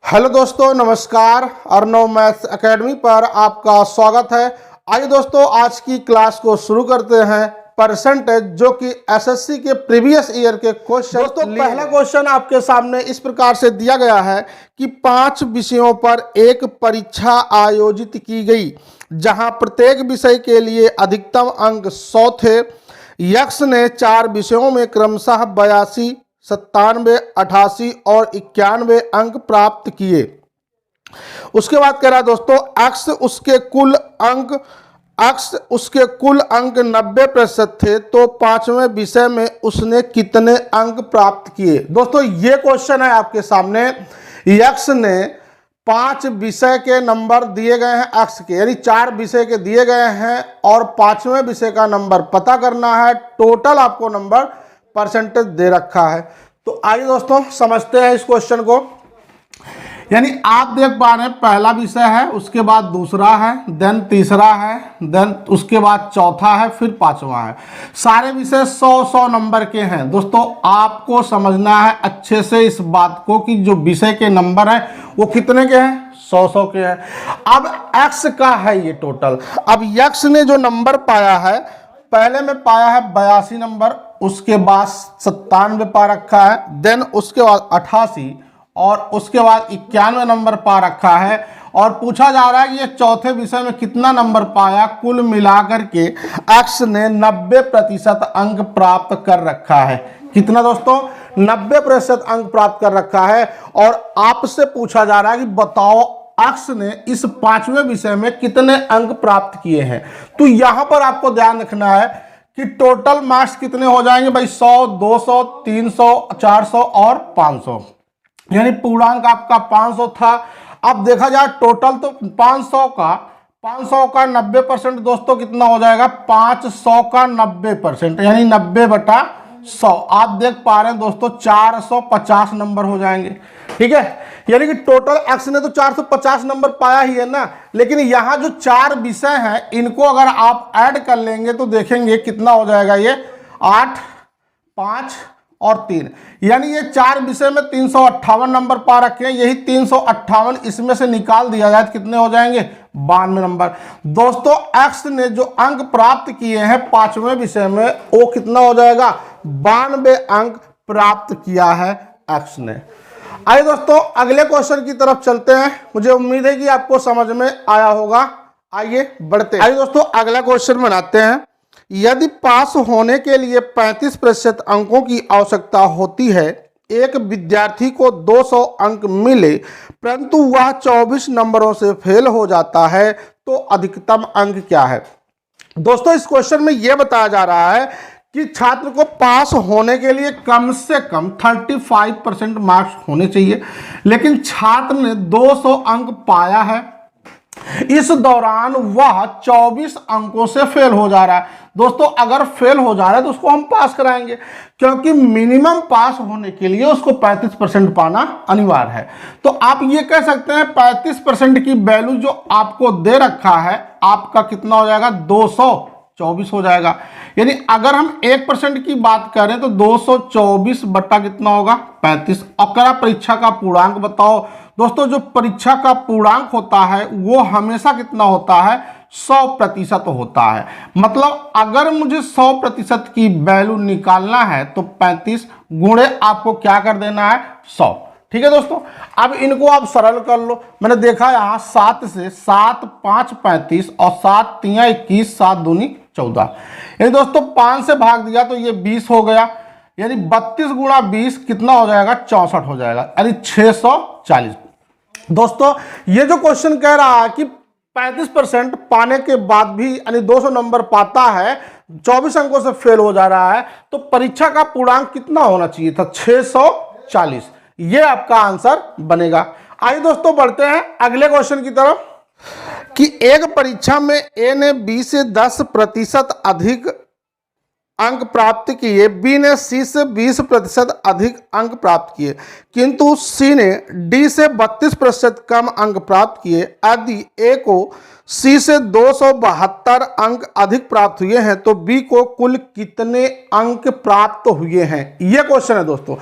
Hello दोस्तों, नमस्कार। Arnav maths academy पर आपका स्वागत है। आइए दोस्तों, आज की क्लास को शुरू करते हैं। परसेंटेज जो कि एसएससी के प्रीवियस ईयर के क्वेश्चन। दोस्तों, पहला क्वेश्चन आपके सामने इस प्रकार से दिया गया है कि 5 विषयों पर एक परीक्षा आयोजित की गई, जहां प्रत्येक विषय के लिए अधिकतम अंक 100 थे। यक्स ने 4 विषयों में क्रमशः 82, 97, 88 और 91 अंक प्राप्त किए। उसके बाद कह रहा है दोस्तों, एक्स उसके कुल अंक 90% थे, तो 5वें विषय में उसने कितने अंक प्राप्त किए। दोस्तों, ये क्वेश्चन है आपके सामने। यक्स ने 5 विषय के नंबर दिए गए हैं, एक्स के यानी 4 विषय के दिए गए हैं और 5वें विषय का नंबर पता करना है। टोटल आपको नंबर परसेंटेज दे रखा है। तो आइए दोस्तों समझते हैं इस क्वेश्चन को। यानी आप देख पा रहे हैं, पहला विषय है, उसके बाद दूसरा है, देन तीसरा है, देन उसके बाद चौथा है, फिर 5वां है। सारे विषय 100-100 नंबर के हैं। दोस्तों, आपको समझना है अच्छे से इस बात को कि जो विषय के नंबर हैं वो कितने के हैं, 100-100 के हैं। अब एक्स का है ये टोटल। अब यक्स ने जो नंबर पाया है, पहले में पाया है 82 नंबर, उसके बाद 97 पा रखा है, देन उसके बाद 88 और उसके बाद 91 नंबर पा रखा है। और पूछा जा रहा है कि ये चौथे विषय में कितना नंबर पाया। कुल मिलाकर के एक्स ने 90% अंक प्राप्त कर रखा है। कितना दोस्तों, 90% अंक प्राप्त कर रखा है। और आपसे पूछा जा रहा है कि बताओ एक्स ने इस 5वें विषय में कितने अंक प्राप्त किए हैं। तो यहां पर आपको ध्यान रखना है कि टोटल मार्क्स कितने हो जाएंगे भाई, 100, 200, 300, 400 और 500। यानी पूर्णांक आपका 500 था। अब देखा जाए टोटल तो 500 का 90% दोस्तों कितना हो जाएगा, 500 का 90% यानी 90/100। आप देख पा रहे हैं दोस्तों 450 नंबर हो जाएंगे। ठीक है, यानी कि टोटल एक्स ने तो 450 नंबर पाया ही है ना। लेकिन यहां जो 4 विषय हैं इनको अगर आप ऐड कर लेंगे तो देखेंगे कितना हो जाएगा, ये 8, 5 और 3, यानी ये 4 विषय में 358 नंबर पा रखे हैं। यही 358 इसमें से निकाल दिया जाए तो कितने हो जाएंगे, 92 नंबर। दोस्तों, एक्स ने जो अंक प्राप्त किए हैं 5वें विषय में, वो कितना हो जाएगा, 92 अंक प्राप्त किया है एक्स ने। आइए दोस्तों अगले क्वेश्चन की तरफ चलते हैं। मुझे उम्मीद है कि आपको समझ में आया होगा। आइए बढ़ते हैं। आइए दोस्तों अगला क्वेश्चन बनाते हैं। यदि पास होने के लिए 35% अंकों की आवश्यकता होती है, एक विद्यार्थी को 200 अंक मिले परंतु वह 24 नंबरों से फेल हो जाता है, तो अधिकतम अंक क्या है। दोस्तों, इस क्वेश्चन में यह बताया जा रहा है कि छात्र को पास होने के लिए कम से कम 35% मार्क्स होने चाहिए, लेकिन छात्र ने 200 अंक पाया है। इस दौरान वह 24 अंकों से फेल हो जा रहा है। दोस्तों, अगर फेल हो जा रहा है तो उसको हम पास कराएंगे, क्योंकि मिनिमम पास होने के लिए उसको 35% पाना अनिवार्य है। तो आप ये कह सकते हैं 35% की वैल्यू जो आपको दे रखा है, आपका कितना हो जाएगा, 224 हो जाएगा। यानी अगर हम 1% की बात करें तो 224 बटा कितना होगा, 35। और करा परीक्षा का पूर्णांक बताओ। दोस्तों, जो परीक्षा का पूर्णांक होता है वो हमेशा कितना होता है, 100% होता है। मतलब अगर मुझे 100% की वैल्यू निकालना है तो 35 गुणे आपको क्या कर देना है, 100। ठीक है दोस्तों, अब इनको आप सरल कर लो। मैंने देखा यहाँ 7 से 7 5 35 और 7 3 21, 7 दूनी 14। यानी दोस्तों 5 से भाग दिया तो ये 20 हो गया। यानी 32 गुणा 20 कितना हो जाएगा, 64 हो जाएगा, यानी 640। दोस्तों, ये जो क्वेश्चन कह रहा है कि 35% पाने के बाद भी यानी 200 नंबर पाता है, 24 अंकों से फेल हो जा रहा है, तो परीक्षा का पूर्णांक कितना होना चाहिए था, 640। ये आपका आंसर बनेगा। आइए दोस्तों बढ़ते हैं अगले क्वेश्चन की तरफ कि एक परीक्षा में ए ने बी से 10% अधिक अंक प्राप्त किए, बी ने सी से 20% अधिक अंक प्राप्त किए, किंतु सी ने डी से 32% कम अंक प्राप्त किए। यदि ए को सी से 272 अंक अधिक प्राप्त हुए हैं तो बी को कुल कितने अंक प्राप्त हुए हैं, यह क्वेश्चन है दोस्तों।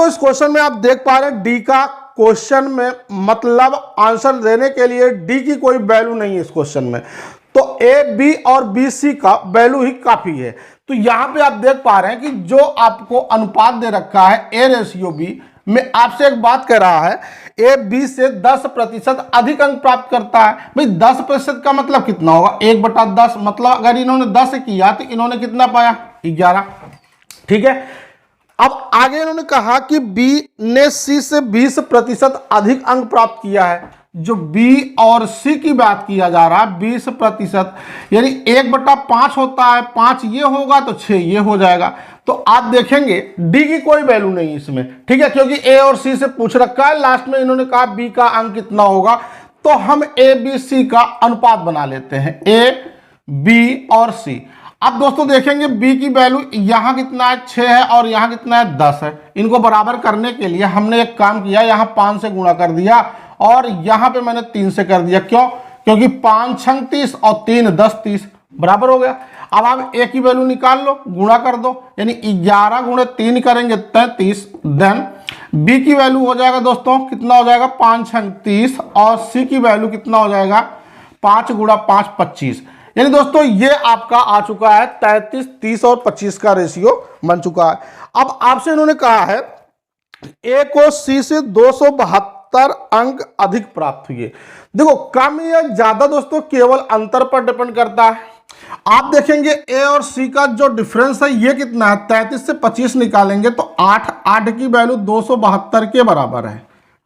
इस क्वेश्चन में आप देख पा रहे हैं डी का क्वेश्चन में मतलब आंसर देने के लिए डी की कोई वैल्यू नहीं है इस क्वेश्चन में, तो ए बी और बी सी का वैल्यू ही काफी है। तो यहां पे आप देख पा रहे हैं कि जो आपको अनुपात दे रखा है ए रेशियो बी में, आपसे एक बात कह रहा है ए बी से 10% अधिक अंक प्राप्त करता है। भाई 10% का मतलब कितना होगा, 1/10, मतलब अगर इन्होंने 10 किया तो इन्होंने कितना पाया, 11। ठीक है, अब आगे इन्होंने कहा कि बी ने सी से 20% अधिक अंक प्राप्त किया है। जो बी और सी की बात किया जा रहा है 20%, यानी 1/5 होता है, 5 ये होगा तो 6 ये हो जाएगा। तो आप देखेंगे डी की कोई वैल्यू नहीं इसमें, ठीक है, क्योंकि ए और सी से पूछ रखा है। लास्ट में इन्होंने कहा बी का अंक कितना होगा, तो हम ए बी सी का अनुपात बना लेते हैं, ए बी और सी। अब दोस्तों देखेंगे बी की वैल्यू यहां कितना है, 6 है, और यहां कितना है, 10 है। इनको बराबर करने के लिए हमने एक काम किया, यहां 5 से गुणा कर दिया और यहां पे मैंने 3 से कर दिया। क्यों, क्योंकि 5 छंग 30 और 3 10 30 बराबर हो गया। अब आप ए की वैल्यू निकाल लो, गुणा कर दो, यानी 11 गुणे 3 करेंगे 33। देन बी की वैल्यू हो जाएगा दोस्तों कितना हो जाएगा, 5 छंग 30, और सी की वैल्यू कितना हो जाएगा, 5 गुणा 5 25। यानी दोस्तों ये आपका आ चुका है 33, 30 और 25 का रेशियो बन चुका है। अब आपसे इन्होंने कहा है ए को सी से 272 अंक अधिक प्राप्त हुए। देखो कम या ज्यादा दोस्तों केवल अंतर पर डिपेंड करता है। आप देखेंगे ए और सी का जो डिफरेंस है ये कितना है, 33 से 25 निकालेंगे तो 8 की वैल्यू 272 के बराबर है।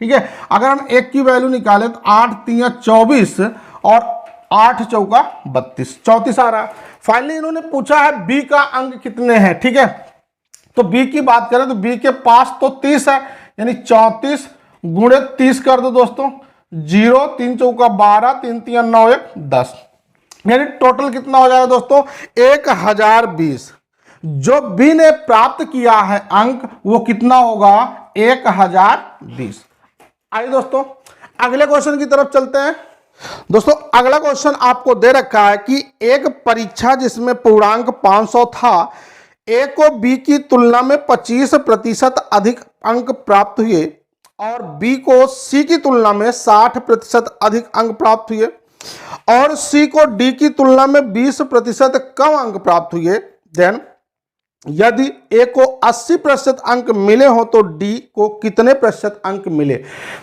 ठीक है, अगर हम एक की वैल्यू निकालें तो 8 3 24 और 8 चौका 32, 34 आ रहा है। फाइनली इन्होंने पूछा है बी का अंक कितने हैं। ठीक है, तो बी की बात करें तो बी के पास तो 30 है, यानी 34 गुणे 30 कर दो दोस्तों, 0 3 चौका 12, 3 3 9 1 10, यानी टोटल कितना हो जाएगा दोस्तों, 1020। जो बी ने प्राप्त किया है अंक वो कितना होगा, 1020। आइए दोस्तों अगले क्वेश्चन की तरफ चलते हैं। दोस्तों अगला क्वेश्चन आपको दे रखा है कि एक परीक्षा जिसमें पूर्णांक 500 था, ए को बी की तुलना में 25% अधिक अंक प्राप्त हुए और बी को सी की तुलना में 60% अधिक अंक प्राप्त हुए और सी को डी की तुलना में 20% कम अंक प्राप्त हुए। देन यदि ए को 80% अंक मिले हो तो डी को कितने प्रतिशत अंक मिले।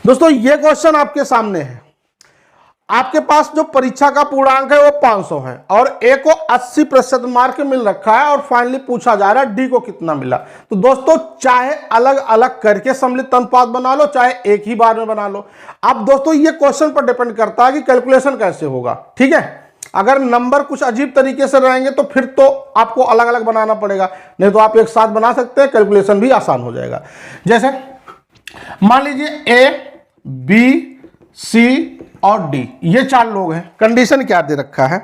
दोस्तों ये क्वेश्चन आपके सामने है, आपके पास जो परीक्षा का पूर्णांक है वो 500 है और ए को 80% मार्क मिल रखा है और फाइनली पूछा जा रहा है डी को कितना मिला। तो दोस्तों चाहे अलग अलग करके सम्मिलित अनुपात बना लो, चाहे एक ही बार में बना लो। अब दोस्तों ये क्वेश्चन पर डिपेंड करता है कि कैलकुलेशन कैसे होगा। ठीक है, अगर नंबर कुछ अजीब तरीके से रहेंगे तो फिर तो आपको अलग अलग बनाना पड़ेगा, नहीं तो आप एक साथ बना सकते हैं, कैलकुलेशन भी आसान हो जाएगा। जैसे मान लीजिए ए बी सी और डी ये 4 लोग हैं। कंडीशन क्या दे रखा है,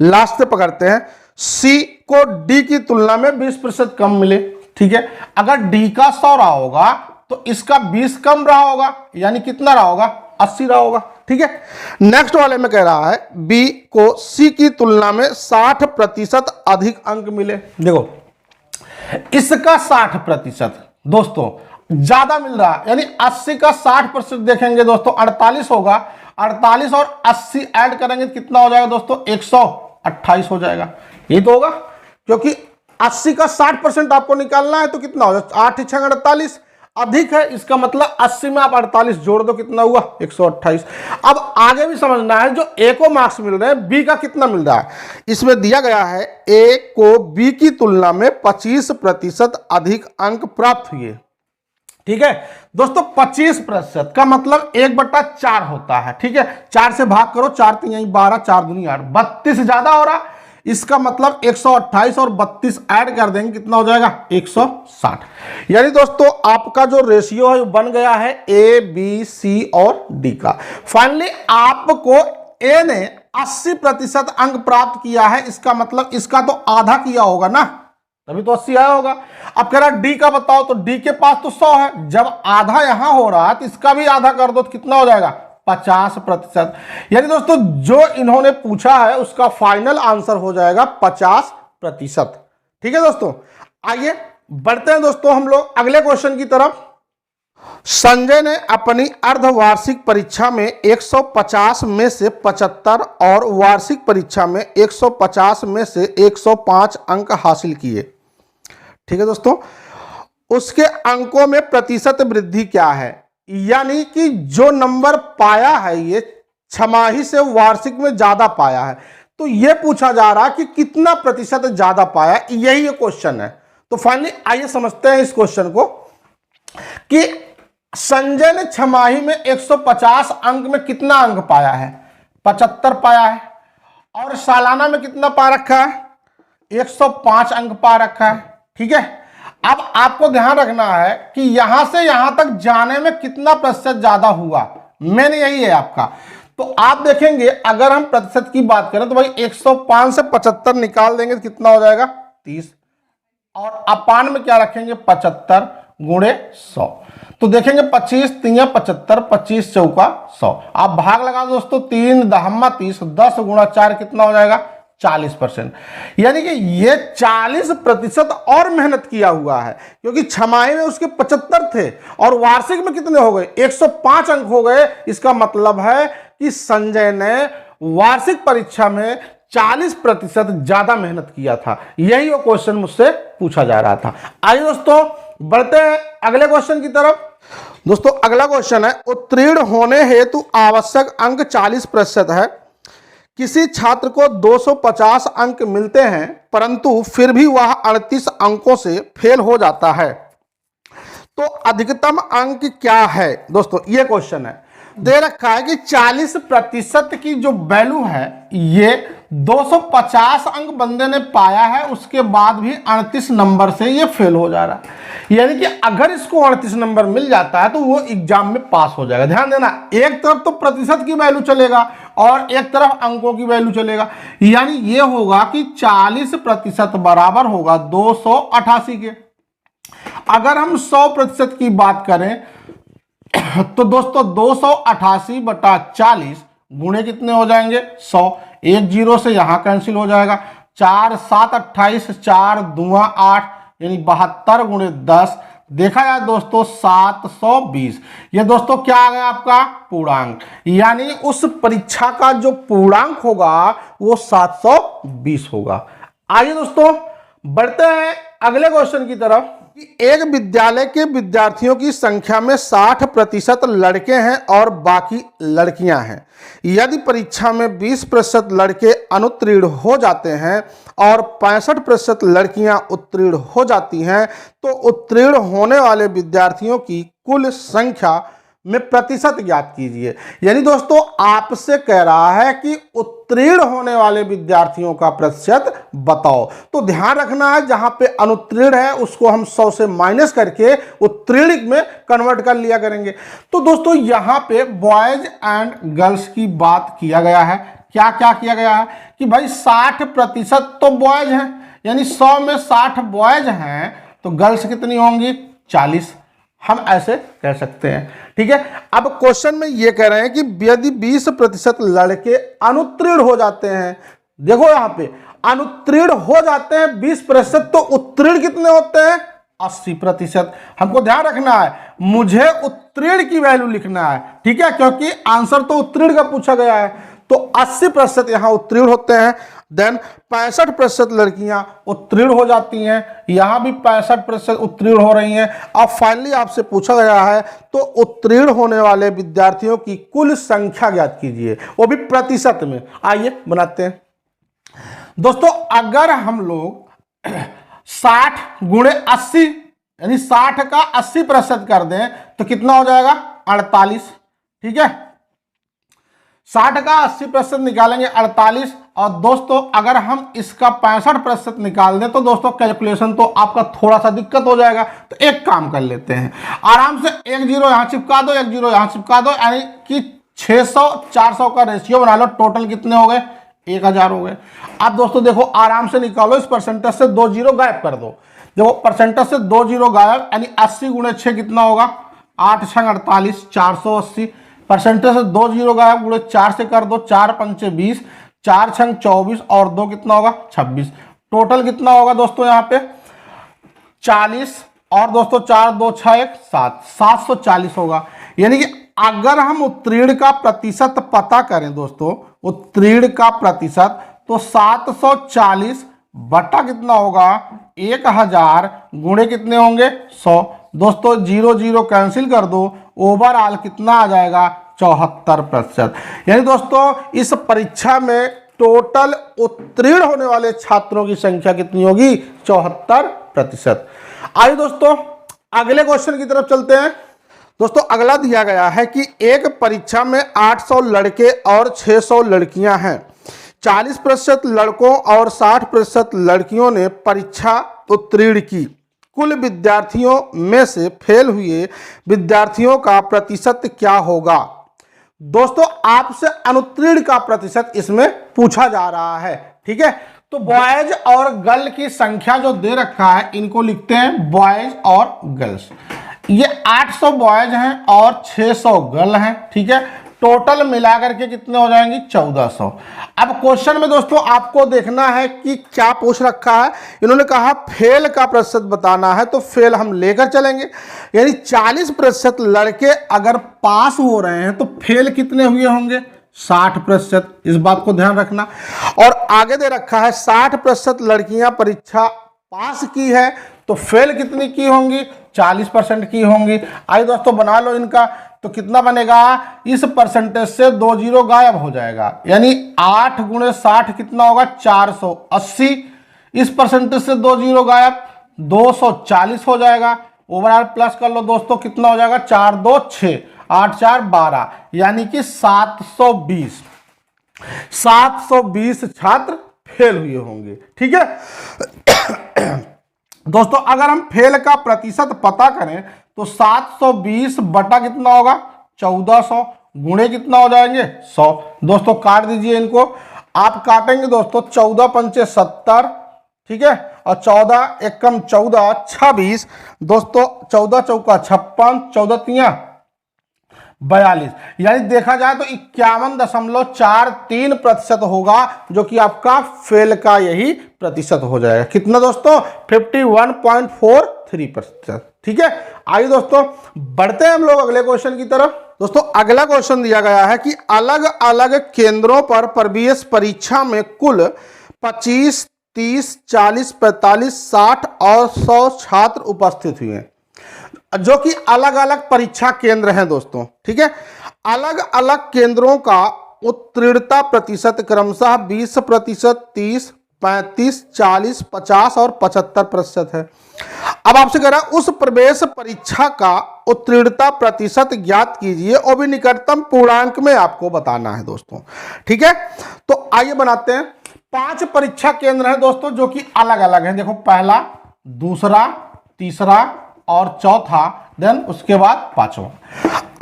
लास्ट से पकड़ते हैं, सी को डी की तुलना में 20% कम मिले। ठीक है, अगर डी का 100 रहा होगा तो इसका 20 कम रहा होगा, यानी कितना रहा होगा, 80 रहा होगा। ठीक है, नेक्स्ट वाले में कह रहा है बी को सी की तुलना में 60% अधिक अंक मिले। देखो इसका 60% दोस्तों ज्यादा मिल रहा है, यानी 80 का 60% देखेंगे दोस्तों 48 होगा। 48 और 80 ऐड करेंगे कितना हो जाएगा दोस्तों, 128 हो जाएगा। ये तो होगा क्योंकि 80 का 60% आपको निकालना है तो कितना हो जाएगा, 8 6 48 अधिक है, इसका मतलब 80 में आप 48 जोड़ दो, कितना हुआ 128। अब आगे भी समझना है, जो ए को मार्क्स मिल रहे हैं बी का कितना मिल रहा है। इसमें दिया गया है ए को बी की तुलना में 25% अधिक अंक प्राप्त हुए। ठीक है दोस्तों, 25% का मतलब 1/4 होता है। ठीक है, 4 से भाग करो, 4 3 12, 4 दूनी 8, 32 ज्यादा हो रहा। इसका मतलब 128 और 32 ऐड कर देंगे कितना हो जाएगा, 160। यानी दोस्तों आपका जो रेशियो है बन गया है ए बी सी और डी का। फाइनली आपको ए ने 80% अंक प्राप्त किया है, इसका मतलब इसका तो आधा किया होगा ना, तभी तो 80 आया होगा। अब कह रहा डी का बताओ, तो डी के पास तो 100 है, जब आधा यहां हो रहा है तो इसका भी आधा कर दो तो कितना हो जाएगा, 50%। यानी दोस्तों जो इन्होंने पूछा है उसका फाइनल आंसर हो जाएगा 50%। ठीक है दोस्तों, आइए बढ़ते हैं दोस्तों हम लोग अगले क्वेश्चन की तरफ। संजय ने अपनी अर्धवार्षिक परीक्षा में 150 में से 75 और वार्षिक परीक्षा में 150 में से 105 अंक हासिल किए। ठीक है दोस्तों, उसके अंकों में प्रतिशत वृद्धि क्या है? यानी कि जो नंबर पाया है ये छमाही से वार्षिक में ज्यादा पाया है, तो ये पूछा जा रहा है कि कितना प्रतिशत ज्यादा पाया, यही ये क्वेश्चन है। तो फाइनली आइए समझते हैं इस क्वेश्चन को कि संजय ने छमाही में 150 अंक में कितना अंक पाया है? 75 पाया है। और सालाना में कितना पा रखा है? 105 अंक पा रखा है। ठीक है, अब आपको ध्यान रखना है कि यहां से यहां तक जाने में कितना प्रतिशत ज्यादा हुआ, मेन यही है आपका। तो आप देखेंगे अगर हम प्रतिशत की बात करें तो भाई 105 से 75 निकाल देंगे तो कितना हो जाएगा? 30। और अपान में क्या रखेंगे? 75 गुणे 100। तो देखेंगे 25 3 75, 25 चौका 100। आप भाग लगा दोस्तों, 3 दहम्मा 30, 10 गुणा 4 कितना हो जाएगा? 40%। यानी कि ये 40% और मेहनत किया हुआ है, क्योंकि छमाही में उसके 75 थे और वार्षिक में कितने हो गए? 105 अंक हो गए। इसका मतलब है कि संजय ने वार्षिक परीक्षा में 40% ज्यादा मेहनत किया था। यही वो क्वेश्चन मुझसे पूछा जा रहा था। आइए दोस्तों बढ़ते हैं अगले क्वेश्चन की तरफ। दोस्तों अगला क्वेश्चन है, उत्तीर्ण होने हेतु आवश्यक अंक 40% है। किसी छात्र को 250 अंक मिलते हैं परंतु फिर भी वह 38 अंकों से फेल हो जाता है, तो अधिकतम अंक क्या है? दोस्तों ये क्वेश्चन है, दे रखा है कि 40% की जो वैल्यू है ये 250 अंक बंदे ने पाया है, उसके बाद भी 38 नंबर से ये फेल हो जा रहा है। यानी कि अगर इसको 38 नंबर मिल जाता है तो वो एग्जाम में पास हो जाएगा। ध्यान देना, एक तरफ तो प्रतिशत की वैल्यू चलेगा और एक तरफ अंकों की वैल्यू चलेगा। यानी ये होगा कि 40% बराबर होगा 288 के। अगर हम 100% की बात करें तो दोस्तों 288 बटा 40 गुणे कितने हो जाएंगे? 100। एक जीरो से यहां कैंसिल हो जाएगा। 4 7 28, 4 दूना 8, यानी 72 गुणे 10। देखा जाए दोस्तों 720। ये दोस्तों क्या आ गया आपका? पूर्णांक। यानी उस परीक्षा का जो पूर्णांक होगा वो 720 होगा। आइए दोस्तों बढ़ते हैं अगले क्वेश्चन की तरफ। एक विद्यालय के विद्यार्थियों की संख्या में 60% लड़के हैं और बाकी लड़कियां हैं। यदि परीक्षा में 20% लड़के अनुत्तीर्ण हो जाते हैं और 65% लड़कियां उत्तीर्ण हो जाती हैं, तो उत्तीर्ण होने वाले विद्यार्थियों की कुल संख्या में प्रतिशत ज्ञात कीजिए। यानी दोस्तों आपसे कह रहा है कि उत्तीर्ण होने वाले विद्यार्थियों का प्रतिशत बताओ। तो ध्यान रखना है, जहां पे अनुत्तीर्ण है उसको हम 100 से माइनस करके उत्तीर्ण में कन्वर्ट कर लिया करेंगे। तो दोस्तों यहां पे बॉयज एंड गर्ल्स की बात किया गया है। क्या क्या किया गया है कि भाई 60% तो बॉयज हैं, यानी 100 में 60 बॉयज हैं, तो गर्ल्स कितनी होंगी? 40। हम ऐसे कह सकते हैं। ठीक है, अब क्वेश्चन में ये कह रहे हैं कि यदि 20% लड़के अनुत्तीर्ण हो जाते हैं, देखो यहां पे अनुत्तीर्ण हो जाते हैं 20%, तो उत्तीर्ण कितने होते हैं? 80%। हमको ध्यान रखना है, मुझे उत्तीर्ण की वैल्यू लिखना है। ठीक है, क्योंकि आंसर तो उत्तीर्ण का पूछा गया है, तो 80% यहां उत्तीर्ण होते हैं। देन 65% लड़कियां उत्तीर्ण हो जाती हैं, यहां भी 65% उत्तीर्ण हो रही हैं। अब फाइनली आपसे पूछा गया है तो उत्तीर्ण होने वाले विद्यार्थियों की कुल संख्या ज्ञात कीजिए, वो भी प्रतिशत में। आइए बनाते हैं दोस्तों। अगर हम लोग 60 गुणे 80 यानी 60 का 80% कर दें तो कितना हो जाएगा? 48। ठीक है, 60 का 80% निकालेंगे 48। और दोस्तों अगर हम इसका 65% निकाल दें तो दोस्तों कैलकुलेशन तो आपका थोड़ा सा दिक्कत हो जाएगा। तो एक काम कर लेते हैं, आराम से एक जीरो यहां चिपका दो, एक जीरो यहां चिपका दो, यानी कि 600 400 का रेशियो बना लो। टोटल कितने हो गए? 1000 हो गए। अब दोस्तों देखो आराम से निकालो, इस परसेंटेज से 2 जीरो गायब कर दो। देखो परसेंटेज से 2 जीरो गायब, यानी 80 गुणे 6 कितना होगा? 8 6 48, 480। परसेंटेज से 2 जीरो गायब, गुणे 4 से कर दो, 4 पंचे 20, 4 छंग 24 और 2 कितना होगा? 26। टोटल कितना होगा दोस्तों यहाँ पे? 40 और दोस्तों 4 2 6 1 7, 740 होगा। यानी कि अगर हम उत्तीर्ण का प्रतिशत पता करें दोस्तों, उत्तीर्ण का प्रतिशत, तो 740 बटा कितना होगा 1000 गुणे कितने होंगे 100। दोस्तों 0 0 कैंसिल कर दो, ओवरऑल कितना आ जाएगा 74%। यानी दोस्तों इस परीक्षा में टोटल उत्तीर्ण होने वाले छात्रों की संख्या कितनी होगी 74%। आइए दोस्तों अगले क्वेश्चन की तरफ चलते हैं। दोस्तों अगला दिया गया है कि एक परीक्षा में 800 लड़के और 600 लड़कियां हैं। 40% लड़कों और 60% लड़कियों ने परीक्षा उत्तीर्ण की। कुल विद्यार्थियों में से फेल हुए विद्यार्थियों का प्रतिशत क्या होगा। दोस्तों आपसे अनुत्तीर्ण का प्रतिशत इसमें पूछा जा रहा है। ठीक है, तो बॉयज और गर्ल की संख्या जो दे रखा है इनको लिखते हैं बॉयज और गर्ल्स। ये 800 बॉयज हैं और 600 गर्ल हैं। ठीक है, टोटल मिलाकर के कितने हो जाएंगे 1400। अब क्वेश्चन में दोस्तों आपको देखना है कि क्या पूछ रखा है। इन्होंने कहा फेल का प्रतिशत बताना है, तो फेल हम लेकर चलेंगे। यानी 40% लड़के अगर पास हो रहे हैं तो फेल कितने हुए होंगे 60%। इस बात को ध्यान रखना। और आगे दे रखा है 60% लड़कियां परीक्षा पास की है, तो फेल कितनी की होंगी 40% की होंगी। आइए दोस्तों बना लो इनका, तो कितना बनेगा, इस परसेंटेज से 2 जीरो गायब हो जाएगा। यानी 8 गुणे 60 कितना होगा 480। इस परसेंटेज से 2 जीरो गायब 240 हो जाएगा। ओवरऑल प्लस कर लो दोस्तों, कितना हो जाएगा 4 2 6 8 4 12, यानी कि 720 छात्र फेल हुए होंगे। ठीक है दोस्तों अगर हम फेल का प्रतिशत पता करें तो 720 बटा कितना होगा 1400 गुणे कितना हो जाएंगे 100। दोस्तों काट दीजिए इनको, आप काटेंगे दोस्तों 14 पंचे 70, ठीक है, और 14 एकम 14 26। दोस्तों 14 चौका 56, 14 तिया 42, यानी देखा जाए तो 51.43% होगा, जो कि आपका फेल का यही प्रतिशत हो जाएगा। कितना दोस्तों 51.43%। ठीक है, आइए दोस्तों बढ़ते हैं हम लोग अगले क्वेश्चन की तरफ। दोस्तों अगला क्वेश्चन दिया गया है कि अलग अलग केंद्रों पर प्रवेश परीक्षा में कुल 25 30 40 45 60 और 100 छात्र उपस्थित हुए हैं, जो कि अलग अलग परीक्षा केंद्र हैं दोस्तों। ठीक है, अलग अलग केंद्रों का उत्तीर्णता प्रतिशत क्रमशः 20%, 30, 35, 40, 50 और 75% है। अब आपसे कह रहा है उस प्रवेश परीक्षा का उत्तीर्णता प्रतिशत ज्ञात कीजिए और भी निकटतम पूर्णांक में आपको बताना है दोस्तों। ठीक है, तो आइए बनाते हैं। 5 परीक्षा केंद्र हैं दोस्तों जो कि अलग अलग हैं। देखो पहला, दूसरा, तीसरा और चौथा, देन उसके बाद पांचवा।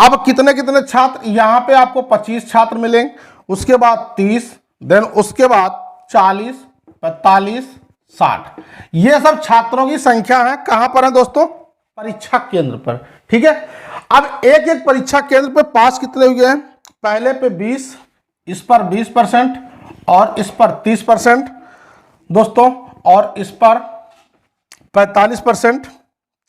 अब कितने कितने छात्र, यहां पे आपको 25 छात्र मिलेंगे, उसके बाद 30, देन उसके बाद 40, 45, 60। ये सब छात्रों की संख्या है। कहां पर है दोस्तों परीक्षा केंद्र पर। ठीक है, अब एक एक परीक्षा केंद्र पर पास कितने हुए हैं, पहले पे 20, इस पर 20% और इस पर 30% दोस्तों, और इस पर 45%।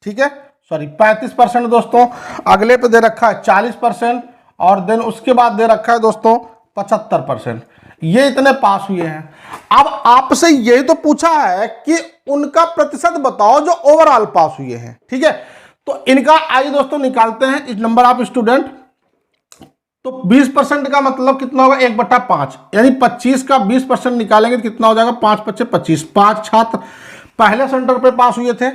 ठीक है, सॉरी 35% दोस्तों। अगले पे दे रखा है 40% और देन उसके बाद दे रखा है दोस्तों 75%। ये इतने पास हुए हैं। अब आपसे यही तो पूछा है कि उनका प्रतिशत बताओ जो ओवरऑल पास हुए हैं। ठीक है, तो इनका आइए दोस्तों निकालते हैं इस नंबर ऑफ स्टूडेंट। तो 20% का मतलब कितना होगा 1/5, यानी 25 का 20% निकालेंगे तो कितना हो जाएगा 5 5 25। 5 छात्र पहले सेंटर पे पास हुए थे।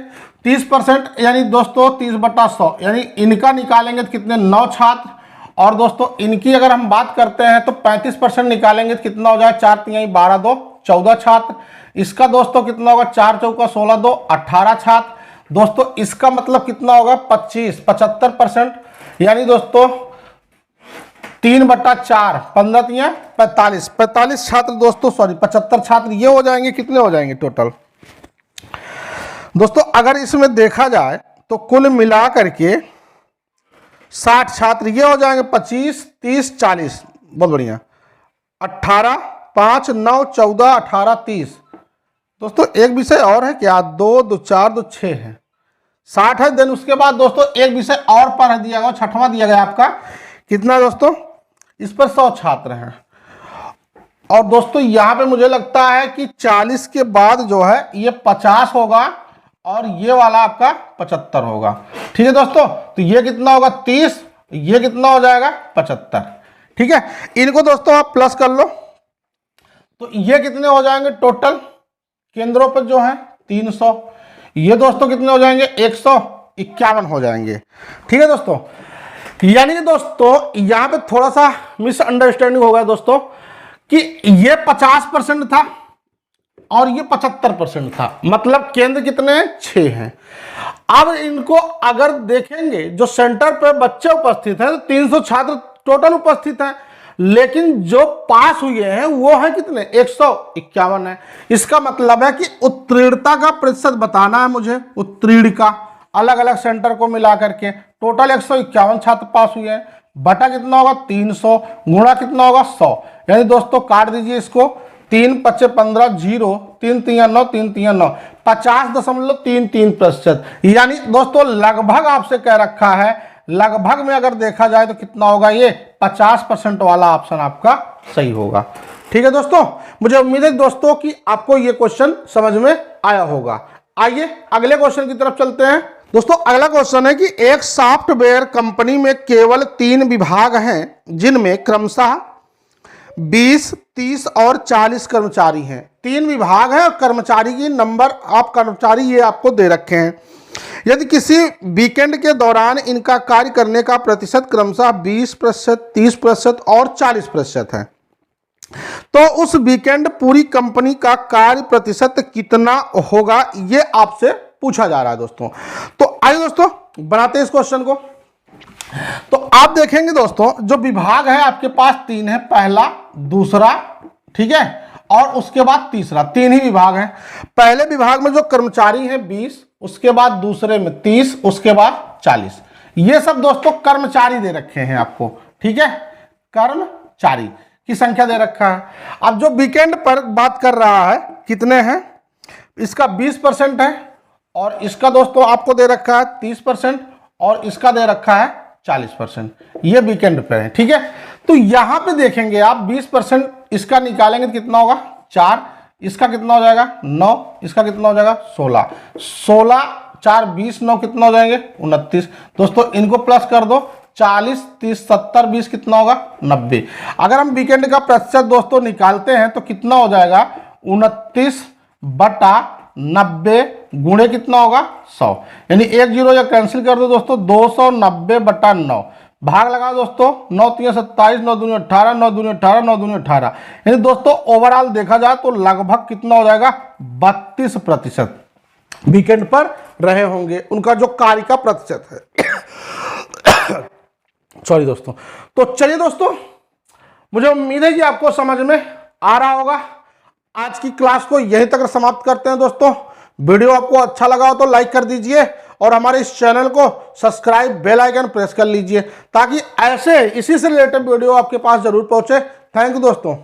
30% यानी दोस्तों 30/100, यानी इनका निकालेंगे तो कितने 9 छात्र। और दोस्तों इनकी अगर हम बात करते हैं तो 35% निकालेंगे तो कितना हो जाएगा 4 3 12 2 14 छात्र। इसका दोस्तों कितना होगा 4 चौका 16 2 18 छात्र। दोस्तों इसका मतलब कितना होगा 25 75%, यानी दोस्तों 3/4 15 3 45 छात्र दोस्तों, सॉरी 75 छात्र ये हो जाएंगे। कितने हो जाएंगे टोटल दोस्तों, अगर इसमें देखा जाए तो कुल मिला करके 60 छात्र ये हो जाएंगे। 25 30 40, बहुत बढ़िया। 18 5 9 14 18 30। दोस्तों एक विषय और है क्या, 2 2 4 2 6 है, 60 है। देन उसके बाद दोस्तों एक विषय और पढ़ दिया गया, छठवां दिया गया आपका कितना दोस्तों, इस पर 100 छात्र हैं। और दोस्तों यहाँ पे मुझे लगता है कि 40 के बाद जो है ये 50 होगा और ये वाला आपका 75 होगा। ठीक है दोस्तों, तो ये कितना होगा 30, ये कितना हो जाएगा 75। ठीक है, इनको दोस्तों आप प्लस कर लो, तो ये कितने हो जाएंगे टोटल केंद्रों पर जो है 300, ये दोस्तों कितने हो जाएंगे 151 हो जाएंगे। ठीक है दोस्तों, यानी कि दोस्तों यहाँ पे थोड़ा सा मिसअंडरस्टैंडिंग हो गया दोस्तों कि ये 50% था और ये 75% था, मतलब केंद्र कितने 6 हैं। अब इनको अगर देखेंगे जो सेंटर पे बच्चे उपस्थित हैं तो 300 छात्र टोटल उपस्थित हैं, लेकिन जो पास हुए हैं वो है कितने 151 है। इसका मतलब है कि उत्तीर्णता का प्रतिशत बताना है मुझे, उत्तीर्ण का अलग अलग सेंटर को मिला करके टोटल 151 छात्र पास हुए हैं, बटा कितना होगा 300, गुणा कितना होगा 100। यानी दोस्तों काट दीजिए इसको, 3 5 15 0, 3 3 9, 3 3 9, 50.33%। यानी दोस्तों लगभग आपसे कह रखा है, लगभग में अगर देखा जाए तो कितना होगा, ये 50% वाला ऑप्शन आपका सही होगा। ठीक है दोस्तों, मुझे उम्मीद है दोस्तों कि आपको ये क्वेश्चन समझ में आया होगा। आइए अगले क्वेश्चन की तरफ चलते हैं। दोस्तों अगला क्वेश्चन है कि एक सॉफ्टवेयर कंपनी में केवल 3 विभाग हैं जिनमें क्रमशः 20, 30 और 40 कर्मचारी हैं। 3 विभाग हैं और कर्मचारी की नंबर ऑफ कर्मचारी ये आपको दे रखे हैं। यदि किसी वीकेंड के दौरान इनका कार्य करने का प्रतिशत क्रमशः 20%, 30% और 40% है, तो उस वीकेंड पूरी कंपनी का कार्य प्रतिशत कितना होगा, ये आपसे पूछा जा रहा है दोस्तों। तो आइए दोस्तों बनाते हैं इस क्वेश्चन को। तो आप देखेंगे दोस्तों जो विभाग है आपके पास 3 है, पहला, दूसरा, ठीक है, और उसके बाद तीसरा, 3 ही विभाग हैं। पहले विभाग में जो कर्मचारी हैं 20, उसके बाद दूसरे में 30, उसके बाद 40। ये सब दोस्तों कर्मचारी दे रखे हैं आपको। ठीक है, कर्मचारी की संख्या दे रखा है। अब जो वीकेंड पर बात कर रहा है कितने हैं, इसका 20% है और इसका दोस्तों आपको दे रखा है 30% और इसका दे रखा है 40%। ये वीकेंड पे है। ठीक है, तो यहां पे देखेंगे आप 20% इसका निकालेंगे तो कितना होगा 4, इसका कितना हो जाएगा 9, इसका कितना हो जाएगा 16, 16 4 20, 9 कितना हो जाएंगे 29। दोस्तों इनको प्लस कर दो, 40 30 70 20 कितना होगा 90। अगर हम वीकेंड का प्रतिशत दोस्तों निकालते हैं तो कितना हो जाएगा 29 बटा 90 गुणे कितना होगा 100, यानी 1 0 या कैंसिल कर दो दोस्तों, 290 बटा 9 भाग लगा दोस्तों, 9 3 27, 9 2 18, 9 2 18, 9 2 18। यानी दोस्तों ओवरऑल देखा जाए तो लगभग कितना हो जाएगा 32% वीकेंड पर रहे होंगे, उनका जो कार्य का प्रतिशत है। सॉरी दोस्तों। तो चलिए दोस्तों, मुझे उम्मीद है कि आपको समझ में आ रहा होगा। आज की क्लास को यहीं तक समाप्त करते हैं दोस्तों। वीडियो आपको अच्छा लगा हो तो लाइक कर दीजिए और हमारे इस चैनल को सब्सक्राइब, बेल आइकन प्रेस कर लीजिए ताकि ऐसे इसी से रिलेटेड वीडियो आपके पास जरूर पहुंचे। थैंक यू दोस्तों।